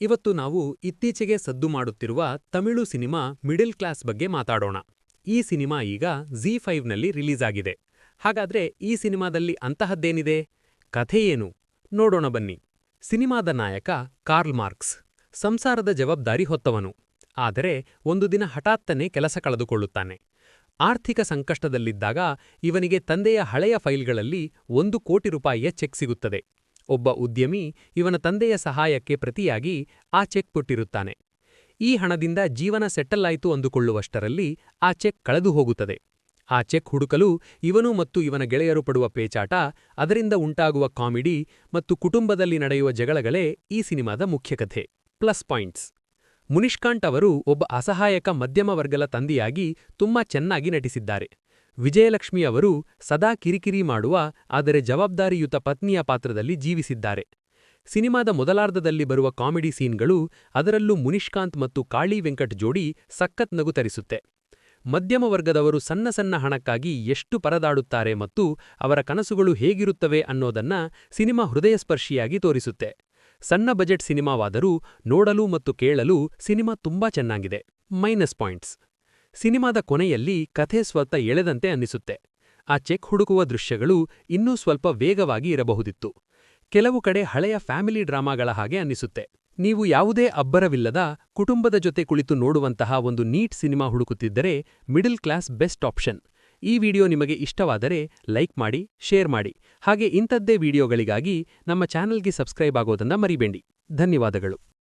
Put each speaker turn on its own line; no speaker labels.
ಇವತ್ತು ನಾವು ಇತ್ತೀಚೆಗೆ ಸದ್ದು ಮಾಡುತ್ತಿರುವ ತಮಿಳು ಸಿನಿಮಾ ಮಿಡಲ್ ಕ್ಲಾಸ್ ಬಗ್ಗೆ ಮಾತಾಡೋಣ. ಈ ಸಿನಿಮಾ ಈಗ Zee5ನಲ್ಲಿ ರಿಲೀಸ್ ಆಗಿದೆ. ಹಾಗಾದ್ರೆ ಈ ಸಿನಿಮಾದಲ್ಲಿ ಅಂತಹದ್ದೇನಿದೆ? ಕಥೆ ಏನು? ನೋಡೋಣ ಬನ್ನಿ. ಸಿನಿಮಾದ ನಾಯಕ ಕಾರ್ಲ್ ಮಾರ್ಕ್ಸ್ ಸಂಸಾರದ ಜವಾಬ್ದಾರಿ ಹೊತ್ತವನು. ಆದರೆ ಒಂದು ದಿನ ಹಠಾತ್ತನೆ ಕೆಲಸ ಕಳೆದುಕೊಳ್ಳುತ್ತಾನೆ. ಆರ್ಥಿಕ ಸಂಕಷ್ಟದಲ್ಲಿದ್ದಾಗ ಇವನಿಗೆ ತಂದೆಯ ಹಳೆಯ ಫೈಲ್ಗಳಲ್ಲಿ 1 ಕೋಟಿ ರೂಪಾಯಿಯ ಚೆಕ್ ಸಿಗುತ್ತದೆ. ಒಬ್ಬ ಉದ್ಯಮಿ ಇವನ ತಂದೆಯ ಸಹಾಯಕ್ಕೆ ಪ್ರತಿಯಾಗಿ ಆ ಚೆಕ್ ಕೊಟ್ಟಿರುತ್ತಾನೆ. ಈ ಹಣದಿಂದ ಜೀವನ ಸೆಟಲ್ ಆಯ್ತು ಅಂದುಕೊಳ್ಳುವಷ್ಟರಲ್ಲಿ ಆ ಚೆಕ್ ಕಳೆದು ಹೋಗುತ್ತದೆ. ಆ ಚೆಕ್ ಹುಡುಕಲು ಇವನು ಮತ್ತು ಇವನ ಗೆಳೆಯರು ಪಡುವ ಪೇಚಾಟ, ಅದರಿಂದ ಉಂಟಾಗುವ ಕಾಮಿಡಿ ಮತ್ತು ಕುಟುಂಬದಲ್ಲಿ ನಡೆಯುವ ಜಗಳಗಳೇ ಈ ಸಿನಿಮಾದ ಮುಖ್ಯ ಕಥೆ. ಪ್ಲಸ್ ಪಾಯಿಂಟ್ಸ್: ಮುನಿಷ್ಕಾಂತ್ ಅವರು ಒಬ್ಬ ಅಸಹಾಯಕ ಮಧ್ಯಮ ವರ್ಗದ ತಂದೆಯಾಗಿ ತುಂಬಾ ಚೆನ್ನಾಗಿ ನಟಿಸಿದ್ದಾರೆ. ವಿಜಯಲಕ್ಷ್ಮಿ ಅವರು ಸದಾ ಕಿರಿಕಿರಿ ಮಾಡುವ ಆದರೆ ಜವಾಬ್ದಾರಿಯುತ ಪತ್ನಿಯ ಪಾತ್ರದಲ್ಲಿ ಜೀವಿಸಿದ್ದಾರೆ. ಸಿನಿಮಾದ ಮೊದಲಾರ್ಧದಲ್ಲಿ ಬರುವ ಕಾಮಿಡಿ ಸೀನ್ಗಳು, ಅದರಲ್ಲೂ ಮುನಿಷ್ಕಾಂತ್ ಮತ್ತು ಕಾಳಿ ವೆಂಕಟ್ ಜೋಡಿ ಸಖತ್ ನಗು ತರಿಸುತ್ತೆ. ಮಧ್ಯಮ ವರ್ಗದವರು ಸಣ್ಣ ಸಣ್ಣ ಹಣಕ್ಕಾಗಿ ಎಷ್ಟು ಪರದಾಡುತ್ತಾರೆ ಮತ್ತು ಅವರ ಕನಸುಗಳು ಹೇಗಿರುತ್ತವೆ ಅನ್ನೋದನ್ನ ಸಿನಿಮಾ ಹೃದಯಸ್ಪರ್ಶಿಯಾಗಿ ತೋರಿಸುತ್ತೆ. ಸಣ್ಣ ಬಜೆಟ್ ಸಿನಿಮಾವಾದರೂ ನೋಡಲು ಮತ್ತು ಕೇಳಲು ಸಿನಿಮಾ ತುಂಬಾ ಚೆನ್ನಾಗಿದೆ. ಮೈನಸ್ ಪಾಯಿಂಟ್ಸ್: ಸಿನಿಮಾದ ಕೊನೆಯಲ್ಲಿ ಕಥೆ ಸ್ವಲ್ಪ ಎಳೆದಂತೆ ಅನ್ನಿಸುತ್ತೆ. ಆ ಚೆಕ್ ಹುಡುಕುವ ದೃಶ್ಯಗಳು ಇನ್ನೂ ಸ್ವಲ್ಪ ವೇಗವಾಗಿ ಇರಬಹುದಿತ್ತು. ಕೆಲವು ಕಡೆ ಹಳೆಯ ಫ್ಯಾಮಿಲಿ ಡ್ರಾಮಾಗಳ ಹಾಗೆ ಅನ್ನಿಸುತ್ತೆ. ನೀವು ಯಾವುದೇ ಅಬ್ಬರವಿಲ್ಲದ ಕುಟುಂಬದ ಜೊತೆ ಕುಳಿತು ನೋಡುವಂತಹ ಒಂದು ನೀಟ್ ಸಿನಿಮಾ ಹುಡುಕುತ್ತಿದ್ದರೆ ಮಿಡಲ್ ಕ್ಲಾಸ್ ಬೆಸ್ಟ್ ಆಪ್ಷನ್. ಈ ವಿಡಿಯೋ ನಿಮಗೆ ಇಷ್ಟವಾದರೆ ಲೈಕ್ ಮಾಡಿ, ಶೇರ್ ಮಾಡಿ. ಹಾಗೆ ಇಂಥದ್ದೇ ವಿಡಿಯೋಗಳಿಗಾಗಿ ನಮ್ಮ ಚಾನೆಲ್ಗೆ ಸಬ್ಸ್ಕ್ರೈಬ್ ಆಗೋದನ್ನ ಮರಿಬೇಡಿ. ಧನ್ಯವಾದಗಳು.